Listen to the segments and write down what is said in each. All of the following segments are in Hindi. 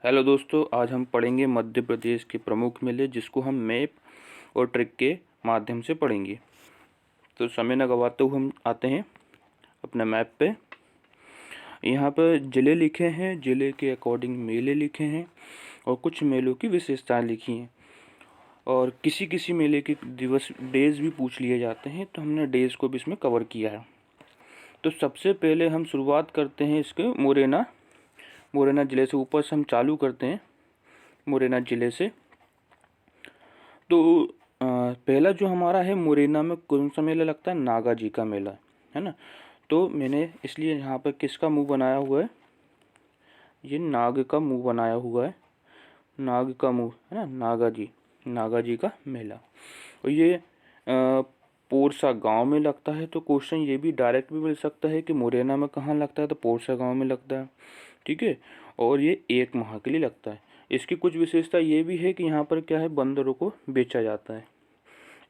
हेलो दोस्तों, आज हम पढ़ेंगे मध्य प्रदेश के प्रमुख मेले, जिसको हम मैप और ट्रिक के माध्यम से पढ़ेंगे। तो समय न गवाते हुए हम आते हैं अपने मैप पे। यहाँ पर ज़िले लिखे हैं, ज़िले के अकॉर्डिंग मेले लिखे हैं और कुछ मेलों की विशेषताएं लिखी हैं। और किसी किसी मेले के दिवस डेज भी पूछ लिए जाते हैं, तो हमने डेज को भी इसमें कवर किया है। तो सबसे पहले हम शुरुआत करते हैं इसके मुरैना ज़िले से। ऊपर से हम चालू करते हैं मुरैना ज़िले से। तो पहला जो हमारा है, मुरैना में कौन सा मेला लगता है? नागा जी का मेला, है ना। तो मैंने इसलिए यहाँ पर किसका मुंह बनाया हुआ है? ये नाग का मुंह बनाया हुआ है, नाग का मुंह, है ना। नागा जी का मेला। और ये पोरसा गांव में लगता है। तो क्वेश्चन ये भी डायरेक्ट भी मिल सकता है कि मुरैना में कहाँ लगता है, तो पोरसा गांव में लगता है, ठीक है। और ये 1 माह के लिए लगता है। इसकी कुछ विशेषता ये भी है कि यहाँ पर क्या है, बंदरों को बेचा जाता है।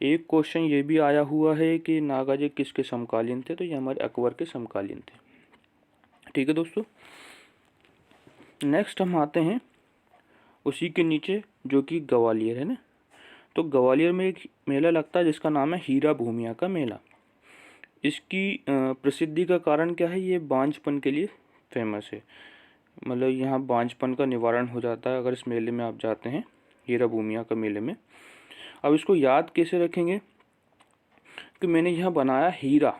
एक क्वेश्चन ये भी आया हुआ है कि नागा जी किसके समकालीन थे, तो ये हमारे अकबर के समकालीन थे, ठीक है दोस्तों। नेक्स्ट हम आते हैं उसी के नीचे, जो कि ग्वालियर है ना। तो ग्वालियर में एक मेला लगता है जिसका नाम है हीरा भूमिया का मेला। इसकी प्रसिद्धि का कारण क्या है? ये बांझपन के लिए फेमस है। मतलब यहाँ बांझपन का निवारण हो जाता है अगर इस मेले में आप जाते हैं, हीरा भूमिया का मेले में। अब इसको याद कैसे रखेंगे कि मैंने यहाँ बनाया हीरा,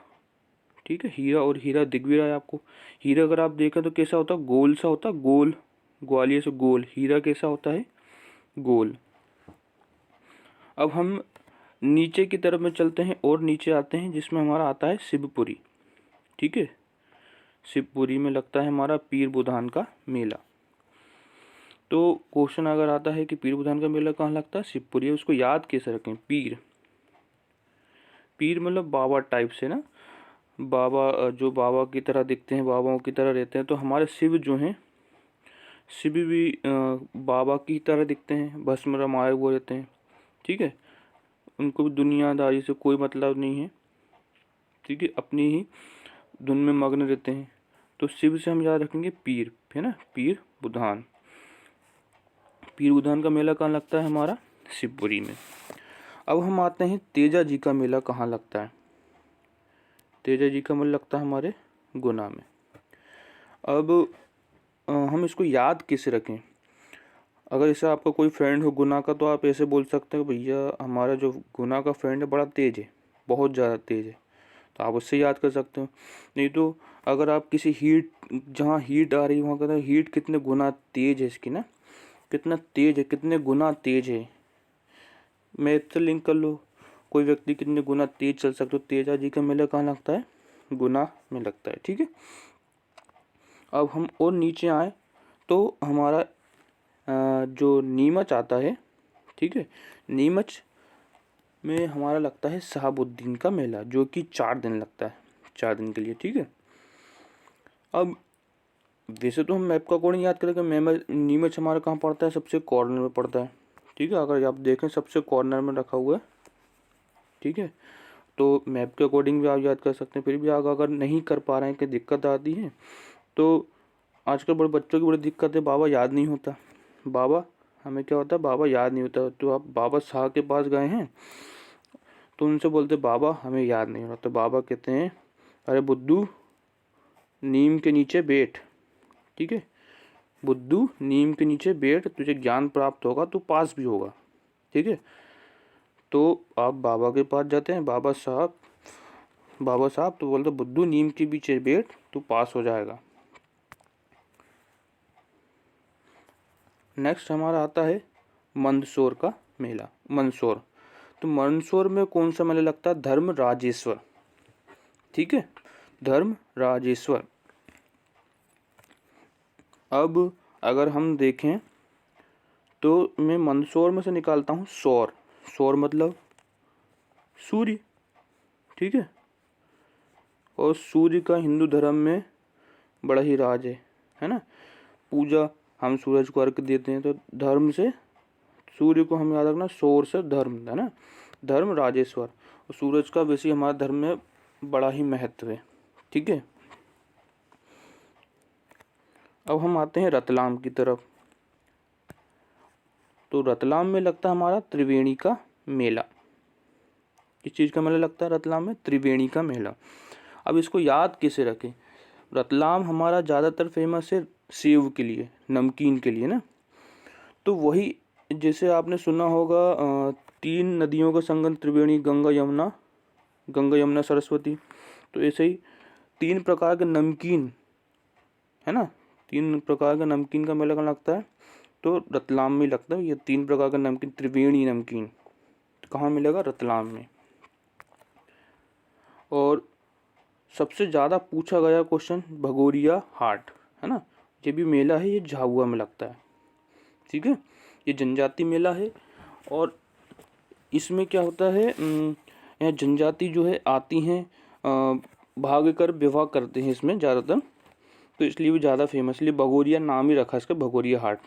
ठीक है। हीरा और हीरा दिख भी रहा है आपको। हीरा अगर आप देखें तो कैसा होता है? गोल सा होता है, गोल, ग्वालियर से गोल। हीरा कैसा होता है? गोल। अब हम नीचे की तरफ में चलते हैं और नीचे आते हैं, जिसमें हमारा आता है शिवपुरी, ठीक है। शिवपुरी में लगता है हमारा पीर बुधान का मेला। तो क्वेश्चन अगर आता है कि पीर बुधान का मेला कहाँ लगता है? शिवपुरी। उसको याद कैसे रखें? पीर, पीर मतलब बाबा टाइप से ना, बाबा जो बाबा की तरह दिखते हैं, बाबाओं की तरह रहते हैं। तो हमारे शिव जो हैं, शिव भी बाबा की तरह दिखते हैं, भस्म रमाए हुए रहते हैं, ठीक है। उनको भी दुनियादारी से कोई मतलब नहीं है, ठीक है, अपनी ही धुन में मग्न रहते हैं। तो शिव से हम याद रखेंगे पीर, है ना, पीर बुधान। पीर बुधान का मेला कहाँ लगता है? हमारा शिवपुरी में। अब हम आते हैं तेजा जी का मेला कहाँ लगता है। तेजा जी का मेला लगता है हमारे गुना में। अब हम इसको याद कैसे रखें? अगर ऐसा आपका कोई फ्रेंड हो गुना का, तो आप ऐसे बोल सकते हो, भैया हमारा जो गुना का फ्रेंड है बड़ा तेज है, बहुत ज़्यादा तेज है, तो आप उससे याद कर सकते हो। नहीं तो अगर आप किसी हीट, जहाँ हीट आ रही है वहाँ कहते हैं हीट कितने गुना तेज है इसकी ना, कितना तेज है, कितने गुना तेज है। मैथ से लिंक कर लो, कोई व्यक्ति कितने गुना तेज चल सकते हो। तेजा जी का मेला कहाँ लगता है? गुना में लगता है, ठीक है। अब हम और नीचे आए तो हमारा जो नीमच आता है, ठीक है। नीमच में हमारा लगता है शहाबुद्दीन का मेला, जो कि 4 दिन लगता है, 4 दिन के लिए, ठीक है। अब वैसे तो हम मैप का अकॉर्डिंग याद करें कि नीमच हमारा कहाँ पड़ता है? सबसे कॉर्नर में पड़ता है, ठीक है। अगर आप देखें सबसे कॉर्नर में रखा हुआ है, ठीक है। तो मैप के अकॉर्डिंग भी आप याद कर सकते हैं। फिर भी आप अगर नहीं कर पा रहे हैं, कि दिक्कत आती है, तो आजकल बड़े बच्चों की बड़ी दिक्कत है, बाबा याद नहीं होता। बाबा हमें क्या होता है? बाबा याद नहीं होता। तो आप बाबा शाह के पास गए हैं तो उनसे बोलते बाबा हमें याद नहीं हो रहा, तो बाबा कहते हैं अरे बुद्धू नीम के नीचे बैठ, ठीक है। बुद्धू नीम के नीचे बैठ, तुझे ज्ञान प्राप्त होगा, तू पास भी होगा, ठीक है। तो आप बाबा के पास जाते हैं, बाबा साहब तो बोलते बुद्धू नीम के पीछे बैठ, तू पास हो जाएगा। नेक्स्ट हमारा आता है मंदसौर का मेला। मंदसौर, तो मंदसौर में कौन सा मेला लगता है? धर्म राजेश्वर, ठीक है, धर्म राजेश्वर। अब अगर हम देखें तो मैं मंदसौर में से निकालता हूँ सौर। सौर मतलब सूर्य, ठीक है। और सूर्य का हिंदू धर्म में बड़ा ही राज है ना। पूजा हम सूरज को अर्घ देते हैं, तो धर्म से सूर्य को हम याद रखना, सौर से धर्म, है ना, धर्म राजेश्वर। और सूरज का वैसे हमारे धर्म में बड़ा ही महत्व है, ठीक है। अब हम आते हैं रतलाम की तरफ। तो रतलाम में लगता है हमारा त्रिवेणी का मेला। किस चीज़ का मेला लगता है रतलाम में? त्रिवेणी का मेला। अब इसको याद कैसे रखें? रतलाम हमारा ज़्यादातर फेमस है सेव के लिए, नमकीन के लिए ना। तो वही जैसे आपने सुना होगा 3 नदियों का संगम त्रिवेणी, गंगा यमुना सरस्वती। तो ऐसे ही 3 प्रकार के नमकीन है ना, 3 प्रकार का नमकीन का मेला कहाँ लगता है? तो रतलाम में लगता है। ये 3 प्रकार का नमकीन, त्रिवेणी नमकीन, तो कहाँ मिलेगा? रतलाम में। और सबसे ज़्यादा पूछा गया क्वेश्चन भगोरिया हाट है ना, ये भी मेला है, ये झाबुआ में लगता है। ठीक है, ये जनजाति मेला है। और इसमें क्या होता है, यहाँ जनजाति जो है आती हैं, भाग कर विवाह करते हैं इसमें ज़्यादातर, तो इसलिए भी ज़्यादा फेमस, इसलिए भगोरिया नाम ही रखा इसका, भगोरिया हाट।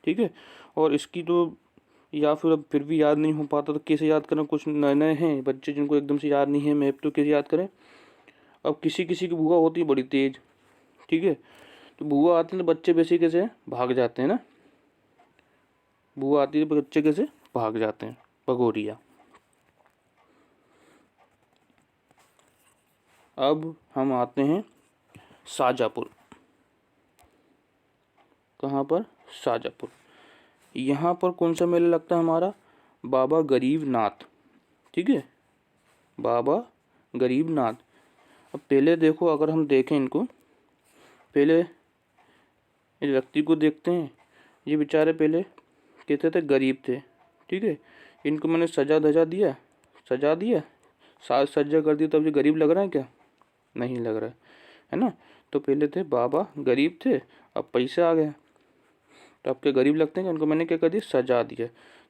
ठीक है, और इसकी तो या फिर भी याद नहीं हो पाता तो कैसे याद करें? कुछ नए नए हैं बच्चे जिनको एकदम से याद नहीं है मैप, तो कैसे याद करें? अब किसी किसी की बुआ होती है बड़ी तेज, ठीक है, तो बुआ आती है तो बच्चे वैसे कैसे भाग जाते हैं ना, बुआ आती है तो बच्चे कैसे भाग जाते हैं। भगोरिया। अब हम आते हैं शाजापुर। कहाँ पर? शाजापुर। यहाँ पर कौन सा मेला लगता है हमारा? बाबा गरीब नाथ। ठीक है, बाबा गरीब नाथ। अब पहले देखो, अगर हम देखें इनको, पहले इस व्यक्ति को देखते हैं, ये बेचारे पहले कहते थे गरीब थे। ठीक है, इनको मैंने सजा धजा दिया, सजा दिया, साज सज्जा कर दी, तब ये गरीब लग रहा है क्या? नहीं लग रहा है ना। तो पहले थे बाबा गरीब थे, अब पैसे आ गए तो आपके गरीब लगते हैं। इनको मैंने क्या कर दिया? सजा दिया।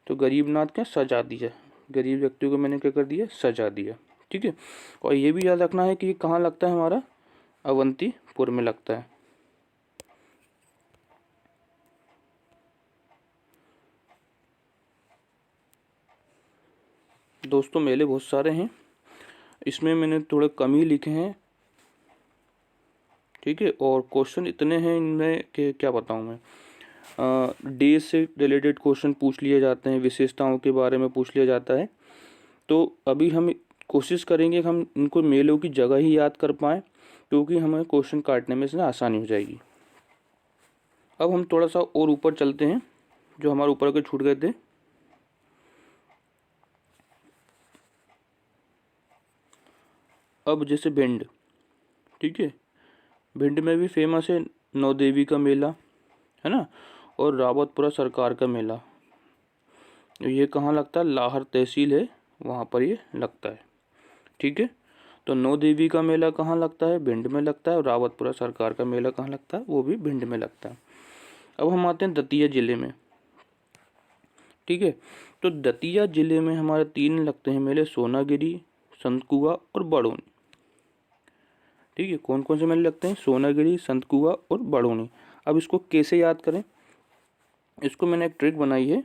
तो गरीब नाथ क्या? सजा दिया। गरीब व्यक्ति को मैंने क्या कर दिया? सजा दिया। ठीक है, और ये भी याद रखना है कि ये कहाँ लगता है हमारा? अवंतीपुर में लगता है। दोस्तों मेले बहुत सारे हैं, इसमें मैंने थोड़े कम ही लिखे हैं। ठीक है, और क्वेश्चन इतने हैं इनमें कि क्या बताऊं मैं। डे से रिलेटेड क्वेश्चन पूछ लिए जाते हैं, विशेषताओं के बारे में पूछ लिया जाता है। तो अभी हम कोशिश करेंगे कि हम इनको मेलों की जगह ही याद कर पाएँ, क्योंकि हमें क्वेश्चन काटने में से आसानी हो जाएगी। अब हम थोड़ा सा और ऊपर चलते हैं, जो हमारे ऊपर के छूट गए थे। अब जैसे भिंड, ठीक है, भिंड में भी फेमस है नौदेवी का मेला है ना, और रावतपुरा सरकार का मेला। ये कहाँ लगता है? लाहर तहसील है, वहाँ पर ये लगता है। ठीक है, तो नौ देवी का मेला कहाँ लगता है? भिंड में लगता है। और रावतपुरा सरकार का मेला कहाँ लगता है? वो भी भिंड में लगता है। अब हम आते हैं दतिया जिले में। ठीक है, तो दतिया जिले में हमारे 3 लगते हैं मेले, सोनागिरी, संत कुआ और बड़ौनी। ठीक है, कौन कौन से मेले लगते हैं? सोनागिरी, संत कुआ और बड़ौनी। अब इसको कैसे याद करें? इसको मैंने एक ट्रिक बनाई है।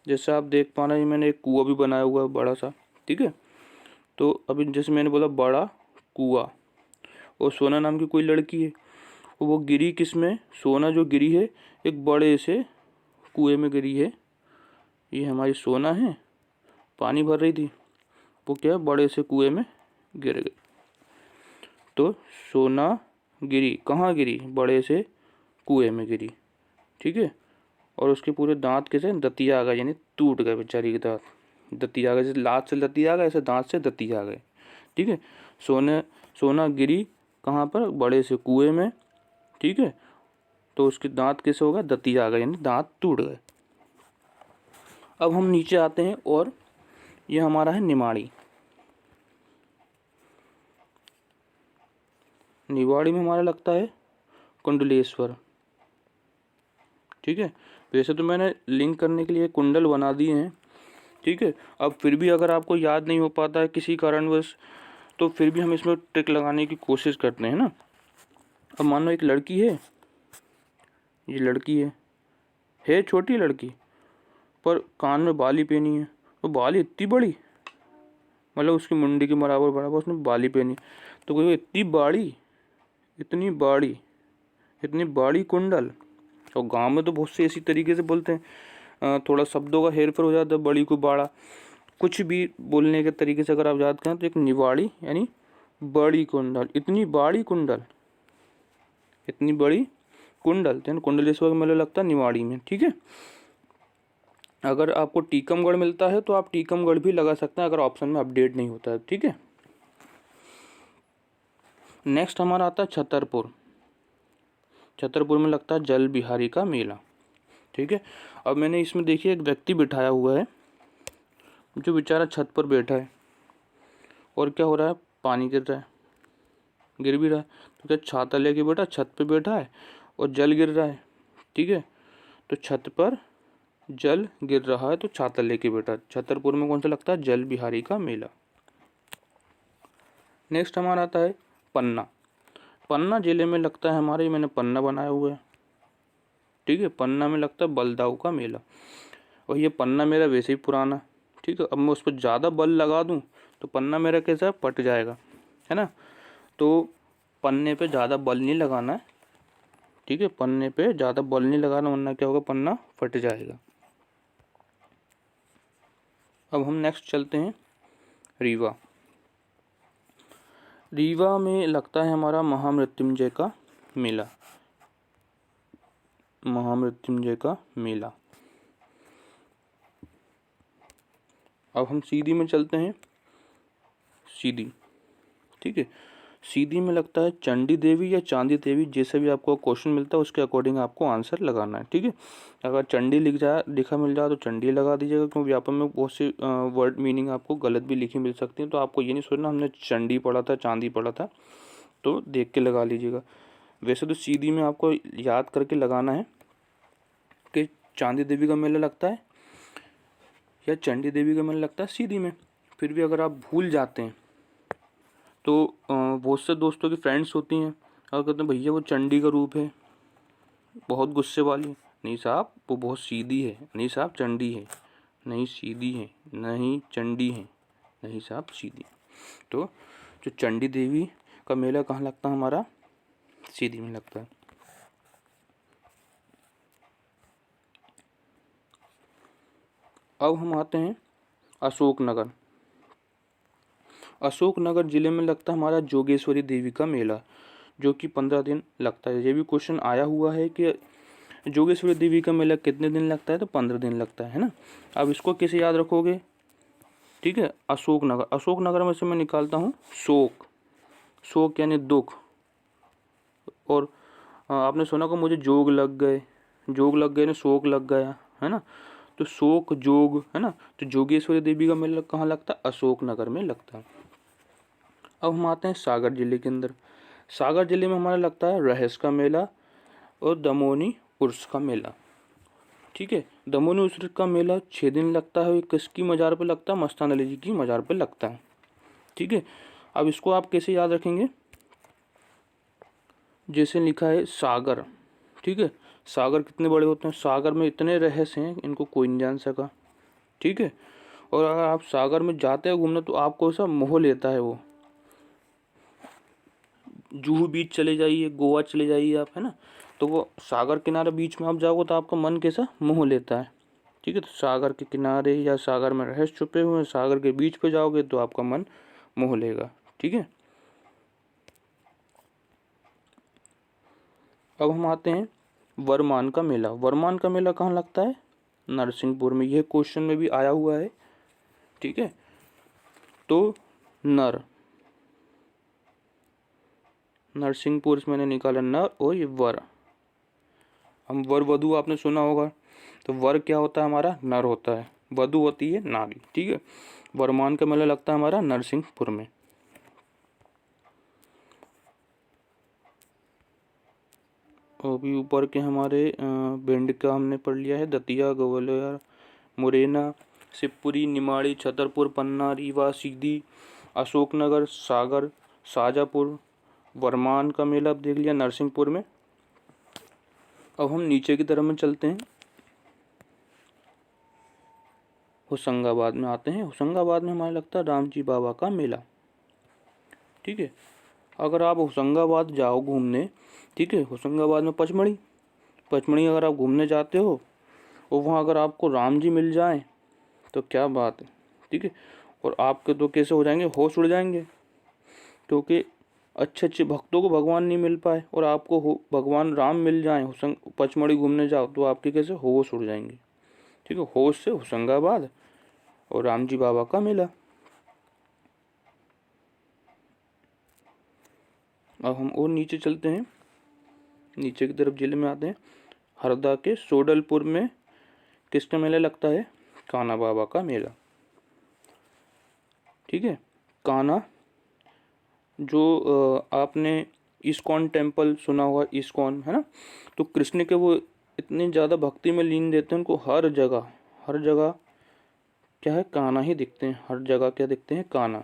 जैसे आप देख पा रहे हैं, मैंने एक कुआ भी बनाया हुआ है बड़ा सा। ठीक है, तो अभी जैसे मैंने बोला बड़ा कुआ, और सोना नाम की कोई लड़की है, वो गिरी किस में? सोना जो गिरी है एक बड़े से कुएं में गिरी है। ये हमारी सोना है, पानी भर रही थी, वो क्या है? बड़े से कुएं में गिर गई। तो सोना गिरी कहाँ गिरी? बड़े से कुएं में गिरी। ठीक है, और उसके पूरे दांत कैसे? दतिया आ गए, यानी टूट गए बेचारी के दांत। दतिया आ गए, जैसे लात से दतिया आ गए, ऐसे दांत से दतिया आ गए। ठीक है, सोना गिरी कहाँ पर? बड़े से कुएं में। ठीक है, तो उसके दांत कैसे होगा? दतिया आ गए, यानी दांत टूट गए। अब हम नीचे आते हैं, और ये हमारा है निमाड़ी। निवाड़ी में हमारा लगता है कुंडलेश्वर। ठीक है, वैसे तो मैंने लिंक करने के लिए कुंडल बना दिए हैं। ठीक है, अब फिर भी अगर आपको याद नहीं हो पाता है किसी कारणवश, तो फिर भी हम इसमें ट्रिक लगाने की कोशिश करते हैं ना। अब मान लो एक लड़की है, ये लड़की है छोटी लड़की, पर कान में बाली पहनी है। तो बाली इतनी बड़ी, मतलब उसकी मुंडी के बराबर बराबर उसने बाली पहनी। तो कोई इतनी बाड़ी, इतनी बाड़ी, इतनी बाड़ी कुंडल, और गांव में तो बहुत से इसी तरीके से बोलते हैं, थोड़ा शब्दों का हेर फेर हो जाता है, बड़ी को बाड़ा, कुछ भी बोलने के तरीके से अगर आप याद करें तो एक निवाड़ी यानी बड़ी कुंडल, इतनी बड़ी कुंडल, इतनी बड़ी कुंडल, तो कुंडलेश्वर का मेला लगता है निवाड़ी में। ठीक है, अगर आपको टीकमगढ़ मिलता है तो आप टीकमगढ़ भी लगा सकते हैं अगर ऑप्शन में अपडेट नहीं होता है। ठीक है, नेक्स्ट हमारा आता है छतरपुर। छतरपुर में लगता है जल बिहारी का मेला। ठीक है, अब मैंने इसमें देखिए एक व्यक्ति बिठाया हुआ है जो बेचारा छत पर बैठा है, और क्या हो रहा है, पानी गिर रहा है, गिर भी रहा है, तो क्या छाता लेके बैठा, छत पे बैठा है और जल गिर रहा है। ठीक है, तो छत पर जल गिर रहा है तो छाता लेके बैठा। छतरपुर में कौन सा लगता है, जल बिहारी का मेला। नेक्स्ट हमारा आता है पन्ना। पन्ना जिले में लगता है हमारे, मैंने पन्ना बनाया हुआ है। ठीक है, पन्ना में लगता है बलदाऊ का मेला, और ये पन्ना मेरा वैसे ही पुराना। ठीक है, अब मैं उस पर ज़्यादा बल लगा दूं तो पन्ना मेरा कैसा पट जाएगा, है ना, तो पन्ने पे ज़्यादा बल नहीं लगाना है। ठीक है, पन्ने पे ज़्यादा बल नहीं लगाना, वरना क्या होगा, पन्ना फट जाएगा। अब हम नेक्स्ट चलते हैं रीवा। रीवा में लगता है हमारा महामृत्युंजय का मेला। महामृत्युंजय का मेला। अब हम सीधी में चलते हैं, सीधी। ठीक है, सीधी में लगता है चंडी देवी या चांदी देवी, जैसे भी आपको क्वेश्चन मिलता है उसके अकॉर्डिंग आपको आंसर लगाना है। ठीक है, अगर चंडी लिखा मिल जाए तो चंडी लगा दीजिएगा, क्योंकि व्यापक में बहुत सी वर्ड मीनिंग आपको गलत भी लिखी मिल सकती है, तो आपको ये नहीं सोचना हमने चंडी पढ़ा था चांदी पढ़ा था, तो देख के लगा लीजिएगा। वैसे तो सीधी में आपको याद करके लगाना है कि चांदी देवी का मेला लगता है या चंडी देवी का मेला लगता है सीधी में। फिर भी अगर आप भूल जाते हैं तो बहुत से दोस्तों की फ्रेंड्स होती हैं और कहते हैं भैया वो चंडी का रूप है, बहुत गुस्से वाली। नहीं साहब, वो बहुत सीधी है। नहीं साहब, चंडी है। नहीं, सीधी है। नहीं, चंडी है। नहीं साहब, सीधी। तो जो चंडी देवी का मेला कहाँ लगता है हमारा, सीधी में लगता है। अब हम आते हैं अशोकनगर। अशोकनगर जिले में लगता है हमारा जोगेश्वरी देवी का मेला, जो कि 15 दिन लगता है। ये भी क्वेश्चन आया हुआ है कि जोगेश्वरी देवी का मेला कितने दिन लगता है, तो 15 दिन लगता है ना। अब इसको कैसे याद रखोगे, ठीक है, अशोकनगर। अशोकनगर में से मैं निकालता हूँ शोक। शोक यानी दुख, और आपने सुना को मुझे जोग लग गए, जोग लग गए ना, शोक लग गया, है ना, तो शोक जोग, है ना। तो जोगेश्वरी देवी का मेला कहाँ लगता है, अशोकनगर में लगता है। अब हम आते हैं सागर जिले के अंदर। सागर जिले में हमारा लगता है रहस का मेला और दमोनी उर्स का मेला। ठीक है, दमोनी उर्स का मेला 6 दिन लगता है। किसकी मज़ार पे लगता है, मस्तान अली जी की मज़ार पे लगता है। ठीक है, अब इसको आप कैसे याद रखेंगे, जैसे लिखा है सागर। ठीक है, सागर कितने बड़े होते हैं, सागर में इतने रहस्य हैं इनको कोई नहीं जान सका। ठीक है, और अगर आप सागर में जाते हो घूमने तो आपको ऐसा मोह लेता है वो। जुहू बीच चले जाइए, गोवा चले जाइए आप, है ना, तो वो सागर किनारे बीच में आप जाओगे तो आपका मन कैसा मोह लेता है। ठीक है, तो सागर के किनारे या सागर में रहस्य छुपे हुए हैं, सागर के बीच पे जाओगे तो आपका मन मोह लेगा। ठीक है, अब हम आते हैं वरमान का मेला। वरमान का मेला कहाँ लगता है, नरसिंहपुर में। यह क्वेश्चन में भी आया हुआ है। ठीक है, तो नरसिंहपुर से मैंने निकाला नर, और ये वर। हम वर वधु आपने सुना होगा, तो वर क्या होता है हमारा, नर होता है, वधु होती है नारी। ठीक है, वरमान का मेला लगता है हमारा नरसिंहपुर में। अभी ऊपर के हमारे भिंड का हमने पढ़ लिया है, दतिया, ग्वालियर, मुरैना, शिवपुरी, निमाड़ी, छतरपुर, पन्ना, रीवा, सीधी, अशोकनगर, सागर, शाजापुर, वरमान का मेला अब देख लिया नरसिंहपुर में। अब हम नीचे की तरफ में चलते हैं, होशंगाबाद में आते हैं। होशंगाबाद में हमारा लगता है रामजी बाबा का मेला। ठीक है, अगर आप होशंगाबाद जाओ घूमने, ठीक है, होशंगाबाद में पचमढ़ी, पचमढ़ी अगर आप घूमने जाते हो और वहाँ अगर आपको राम जी मिल जाएं तो क्या बात है, ठीक है। और आपके तो कैसे हो जाएंगे, होश उड़ जाएंगे, क्योंकि अच्छे अच्छे भक्तों को भगवान नहीं मिल पाए और आपको भगवान राम मिल जाएं, पचमढ़ी घूमने जाओ तो आपके कैसे होश उड़ जाएंगे, ठीक है। होश से होशंगाबाद और राम जी बाबा का मेला। अब हम और नीचे चलते हैं, नीचे की तरफ जिले में आते हैं। हरदा के सोडलपुर में किसका मेला लगता है, कान्हा बाबा का मेला, ठीक है। कान्हा जो आपने इस्कॉन टेम्पल सुना हुआ, इस्कॉन है ना, तो कृष्ण के वो इतनी ज़्यादा भक्ति में लीन देते हैं, उनको हर जगह क्या है, कान्हा ही दिखते हैं, हर जगह क्या दिखते हैं, कान्हा,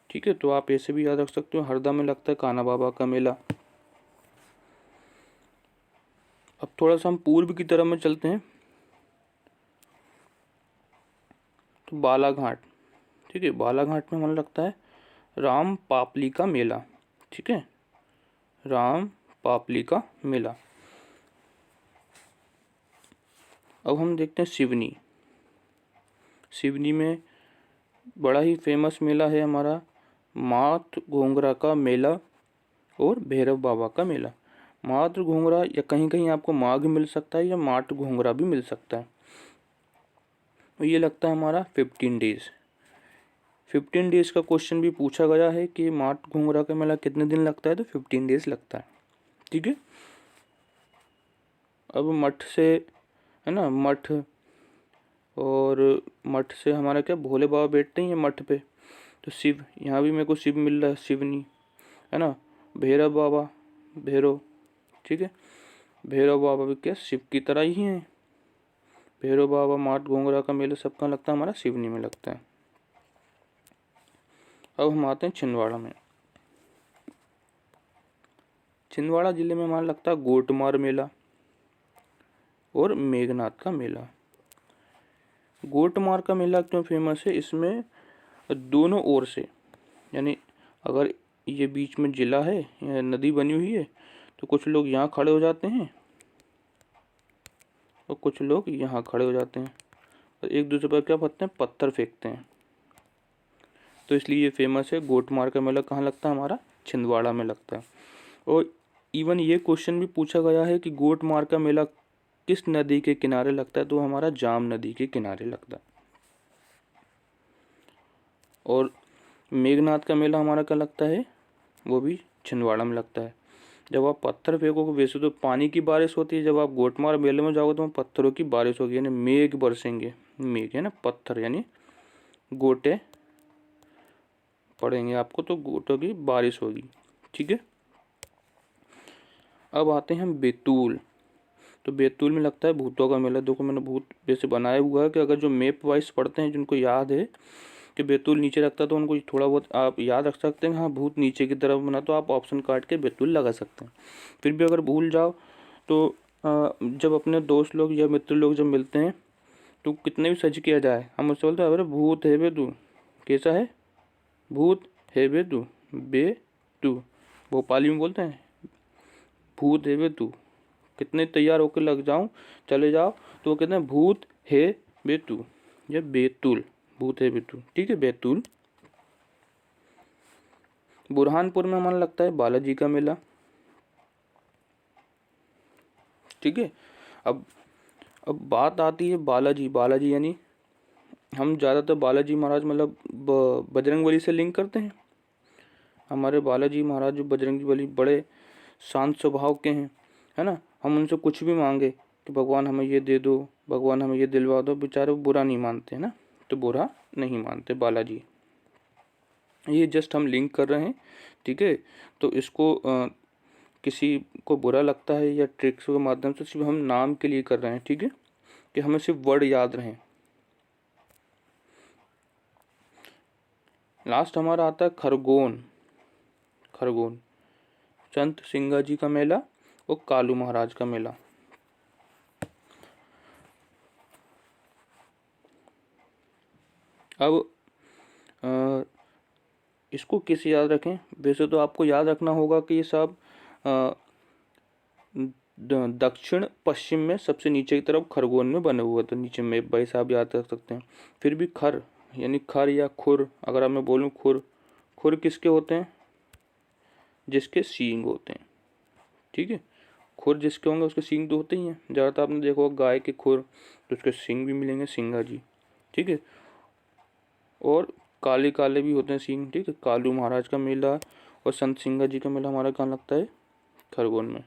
ठीक है। तो आप ऐसे भी याद रख सकते हो, हरदा में लगता है कान्हा बाबा का मेला। अब थोड़ा सा हम पूर्व की तरफ में चलते हैं, तो बालाघाट, ठीक है। बालाघाट में हमें लगता है राम पापली का मेला, ठीक है, राम पापली का मेला। अब हम देखते हैं सिवनी। सिवनी में बड़ा ही फेमस मेला है हमारा मात घोंगरा का मेला और भैरव बाबा का मेला। मात घोंगरा या कहीं कहीं आपको माघ मिल सकता है या माट घोंगरा भी मिल सकता है। ये लगता है हमारा 15 डेज। 15 डेज का क्वेश्चन भी पूछा गया है कि माट घोंगरा का मेला कितने दिन लगता है, तो 15 डेज लगता है, ठीक है। अब मठ से है ना, मठ, और मठ से हमारा क्या, भोले बाबा बैठते ही हैं मठ पे, तो शिव, यहाँ भी मेरे को शिव मिल रहा है, शिवनी है ना। भैरव बाबा, भैरव, ठीक है, भैरव बाबा भी क्या शिव की तरह ही हैं। भैरव बाबा, माट घोंगरा का मेला सबका लगता है हमारा सिवनी में लगता है। अब हम आते हैं छिंदवाड़ा में। छिंदवाड़ा जिले में हमारा लगता है गोटमार मेला और मेघनाथ का मेला। गोटमार का मेला क्यों फेमस है, इसमें दोनों ओर से, यानी अगर ये बीच में जिला है या नदी बनी हुई है तो कुछ लोग यहाँ खड़े हो जाते हैं और कुछ लोग यहाँ खड़े हो जाते हैं और एक दूसरे पर क्या करते हैं, पत्थर फेंकते हैं। तो इसलिए ये फेमस है। गोटमार का मेला कहाँ लगता है हमारा, छिंदवाड़ा में लगता है। और इवन ये क्वेश्चन भी पूछा गया है कि गोटमार का मेला किस नदी के किनारे लगता है, तो हमारा जाम नदी के किनारे लगता है। और मेघनाथ का मेला हमारा क्या लगता है, वो भी छिंदवाड़ा में लगता है। जब आप पत्थर फेंकोगे, वैसे तो पानी की बारिश होती है, जब आप गोटमार मेले में जाओगे तो पत्थरों की बारिश होगी, यानी मेघ बरसेंगे। मेघ है ना, पत्थर यानी गोटे पड़ेंगे आपको, तो गोटों की बारिश होगी, ठीक है। अब आते हैं हम बैतूल। तो बैतूल में लगता है भूतों का मेला। देखो मैंने भूत वैसे बनाया हुआ है कि अगर जो मैप वाइज पढ़ते हैं, जिनको याद है कि बैतूल नीचे रखता है, तो उनको थोड़ा बहुत आप याद रख सकते हैं, हाँ भूत नीचे की तरफ बना, तो आप ऑप्शन काट के बैतूल लगा सकते हैं। फिर भी अगर भूल जाओ तो जब अपने दोस्त लोग या मित्र लोग जब मिलते हैं तो कितने भी सच किया जाए, हम उससे बोलते हैं अरे भूत है बे तू, कैसा है, भूत है बे तू, भोपाली में बोलते हैं भूत है बे तू, कितने तैयार होकर लग जाऊं, चले जाओ, तो वो कहते हैं भूत है बे तू, या बैतूल, भूत है बैतूल, ठीक है, बैतूल। बुरहानपुर में हमारा लगता है बालाजी का मेला, ठीक है। अब बात आती है बालाजी। बालाजी यानी हम ज़्यादातर बालाजी महाराज मतलब बजरंगबली से लिंक करते हैं। हमारे बालाजी महाराज जो बजरंगबली बड़े शांत स्वभाव के हैं, है ना। हम उनसे कुछ भी मांगे कि भगवान हमें ये दे दो, भगवान हमें ये दिलवा दो, बेचारे वो बुरा नहीं मानते हैं ना, तो बुरा नहीं मानते बालाजी। ये जस्ट हम लिंक कर रहे हैं, ठीक है। तो इसको किसी को बुरा लगता है या ट्रिक्स के माध्यम से, सिर्फ हम नाम के लिए कर रहे हैं, ठीक है, कि हमें सिर्फ वर्ड याद रहें। लास्ट हमारा आता है खरगोन। खरगोन संत सिंगा जी का मेला और कालू महाराज का मेला। अब इसको कैसे याद रखें, वैसे तो आपको याद रखना होगा कि ये सब दक्षिण पश्चिम में सबसे नीचे की तरफ खरगोन में बने हुए, तो नीचे में भाई साहब याद रख सकते हैं। फिर भी खर यानी खर या खुर, अगर अब मैं बोलूँ खुर, खुर किसके होते हैं? जिसके सींग होते हैं। ठीक है, खुर जिसके होंगे उसके सींग तो होते ही हैं। ज़्यादातर आपने देखा होगा गाय के खुर तो उसके सींग भी मिलेंगे, सिंगा जी। ठीक है, और काले काले भी होते हैं सींग। ठीक है, कालू महाराज का मेला और संत सिंगा जी का मेला हमारा कहाँ लगता है? खरगोन में।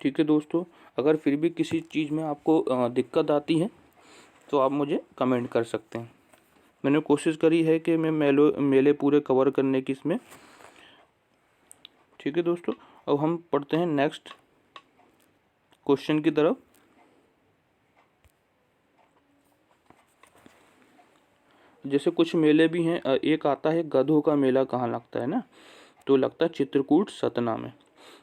ठीक है दोस्तों, अगर फिर भी किसी चीज़ में आपको दिक्कत आती है तो आप मुझे कमेंट कर सकते हैं। मैंने कोशिश करी है कि मैं मेले पूरे कवर करने की इसमें। ठीक है दोस्तों, अब हम पढ़ते हैं नेक्स्ट क्वेश्चन की तरफ। जैसे कुछ मेले भी हैं, एक आता है गधों का मेला कहाँ लगता है ना, तो लगता है चित्रकूट सतना में।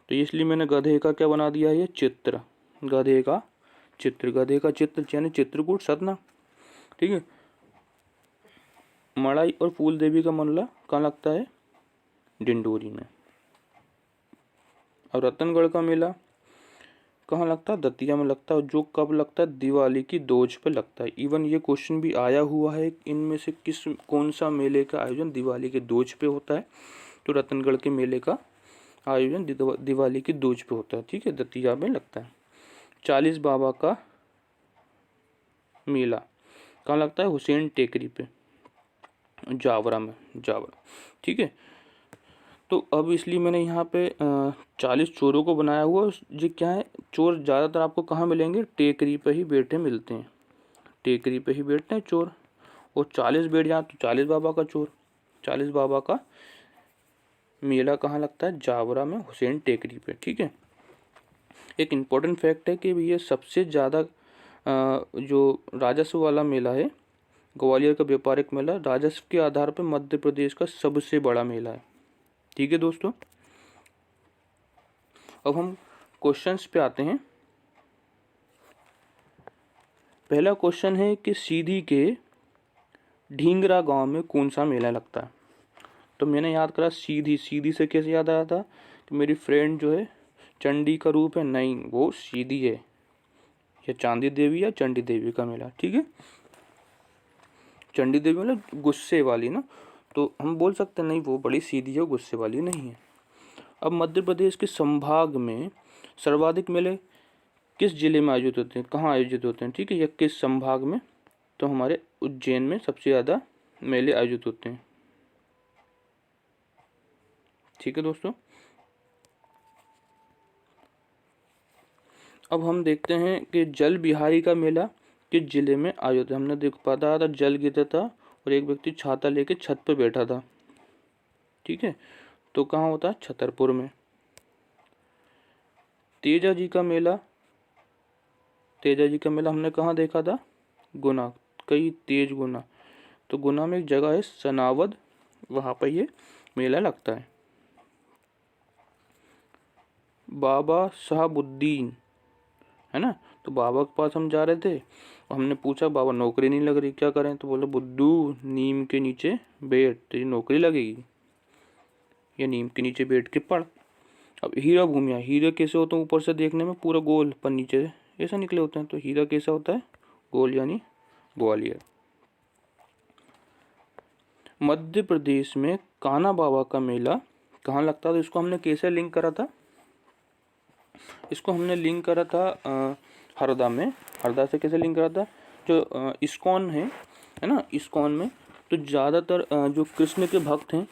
तो इसलिए मैंने गधे का क्या बना दिया है, ये चित्र, गधे का चित्र, गधे का चित्र यानी चित्रकूट सतना। ठीक है, मड़ाई और फूल देवी का मेला कहाँ लगता है? डिंडोरी में। और रतनगढ़ का मेला कहाँ लगता है? दतिया में लगता है। जो कब लगता है? दिवाली की दोज पे लगता है। इवन ये क्वेश्चन भी आया हुआ है, इनमें से कौन सा मेले का आयोजन दिवाली के दोज पे होता है? तो रतनगढ़ के मेले का आयोजन दिवाली की दोज पे होता है। ठीक है, दतिया में लगता है। 40 बाबा का मेला कहाँ लगता है? हुसैन टेकरी पे, जावरा में, जावरा। ठीक है, तो अब इसलिए मैंने यहाँ पे 40 चोरों को बनाया हुआ। जो क्या है, चोर ज़्यादातर आपको कहाँ मिलेंगे? टेकरी पे ही बैठे मिलते हैं, टेकरी पे ही बैठते हैं चोर। और 40 बैठ जाए तो 40 बाबा का चोर। 40 बाबा का मेला कहाँ लगता है? जावरा में, हुसैन टेकरी पे। ठीक है, एक इम्पोर्टेंट फैक्ट है कि ये सबसे ज़्यादा जो राजस्व वाला मेला है, ग्वालियर का व्यापारिक मेला, राजस्व के आधार पर मध्य प्रदेश का सबसे बड़ा मेला है। ठीक है दोस्तों, अब हम क्वेश्चंस पे आते हैं। पहला क्वेश्चन है कि सीधी के ढींगरा गांव में कौन सा मेला लगता है? तो मैंने याद करा सीधी, सीधी से कैसे याद आया था कि मेरी फ्रेंड जो है चंडी का रूप है, नहीं वो सीधी है, या चांदी देवी या चंडी देवी का मेला। ठीक है, चंडी देवी मतलब गुस्से वाली ना, तो हम बोल सकते नहीं वो बड़ी सीधी है, गुस्से वाली नहीं है। अब मध्य प्रदेश के संभाग में सर्वाधिक मेले किस जिले में आयोजित होते हैं, कहाँ आयोजित होते हैं? ठीक है, या किस संभाग में? तो हमारे उज्जैन में सबसे ज़्यादा मेले आयोजित होते हैं। ठीक है दोस्तों, अब हम देखते हैं कि जल बिहारी का मेला किस जिले में आयोजित है। हमने देख पाता था जल गिरता था और एक व्यक्ति छाता लेके छत पर बैठा था। ठीक है, तो कहाँ होता है? छतरपुर में। तेजा जी का मेला, तेजा जी का मेला हमने कहाँ देखा था? गुना, कई तेज गुना। तो गुना में एक जगह है सनावद, वहाँ पर ये मेला लगता है। बाबा साहबुद्दीन है ना, तो बाबा के पास हम जा रहे थे और हमने पूछा बाबा नौकरी नहीं लग रही, क्या करें? तो बोले बुद्धू नीम के नीचे बैठ, तेरी नौकरी लगेगी, या नीम के नीचे बैठ के पढ़। अब हीरा भूमिया, हीरे कैसे होते हैं? ऊपर से देखने में पूरा गोल, पर नीचे ऐसा निकले होते हैं। तो हीरा कैसा होता है? गोल, यानी ग्वालियर। मध्य प्रदेश में कान्हा बाबा का मेला कहाँ लगता था? इसको हमने कैसे लिंक करा था? इसको हमने लिंक करा था हरदा में। हरदा से कैसे लिंक करा था? जो इस्कॉन है ना, इस्कॉन में तो ज़्यादातर जो कृष्ण के भक्त हैं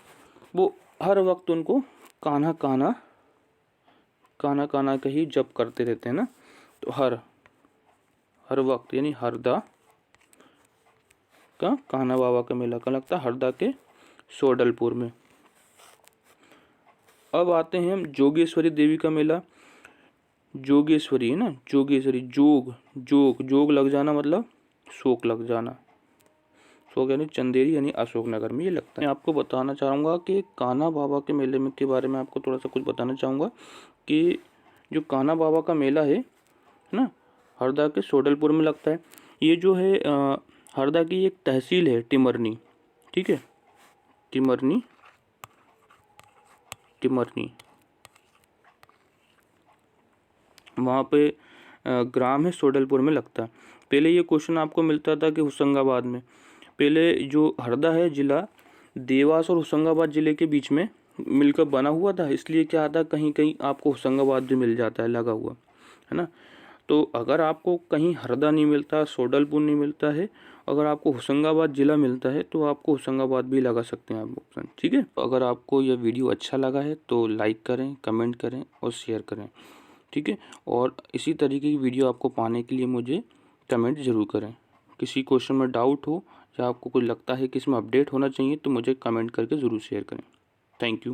वो हर वक्त उनको कान्हा कान्हा कान्हा कान्हा का ही जप करते रहते हैं ना। तो हर वक्त यानी हरदा का कान्हा बाबा का मेला का लगता है हरदा के सोडलपुर में। अब आते हैं हम जोगेश्वरी देवी का मेला। जोगेश्वरी है ना, जोगेश्वरी, जोग जोग जोग लग जाना मतलब शोक लग जाना, शोक यानी चंदेरी यानी अशोकनगर में ये लगता है। मैं आपको बताना चाहूँगा कि कान्हा बाबा के मेले में के बारे में आपको थोड़ा सा कुछ बताना चाहूँगा कि जो कान्हा बाबा का मेला है ना, हरदा के सोडलपुर में लगता है। ये जो है हरदा की एक तहसील है टिमरनी। ठीक है, टिमरनी, टिमरनी वहाँ पे ग्राम है सोडलपुर में लगता है। पहले ये क्वेश्चन आपको मिलता था कि होशंगाबाद में, पहले जो हरदा है ज़िला देवास और होशंगाबाद ज़िले के बीच में मिलकर बना हुआ था, इसलिए क्या आता कहीं कहीं आपको होशंगाबाद भी मिल जाता है लगा हुआ, है ना। तो अगर आपको कहीं हरदा नहीं मिलता, सोडलपुर नहीं मिलता है, अगर आपको होशंगाबाद ज़िला मिलता है तो आपको होशंगाबाद भी लगा सकते हैं आप ऑप्शन, ठीक है। तो अगर आपको यह वीडियो अच्छा लगा है तो लाइक करें, कमेंट करें और शेयर करें, ठीक है। और इसी तरीके की वीडियो आपको पाने के लिए मुझे कमेंट ज़रूर करें। किसी क्वेश्चन में डाउट हो या आपको कोई लगता है कि इसमें अपडेट होना चाहिए तो मुझे कमेंट करके ज़रूर शेयर करें। Thank you.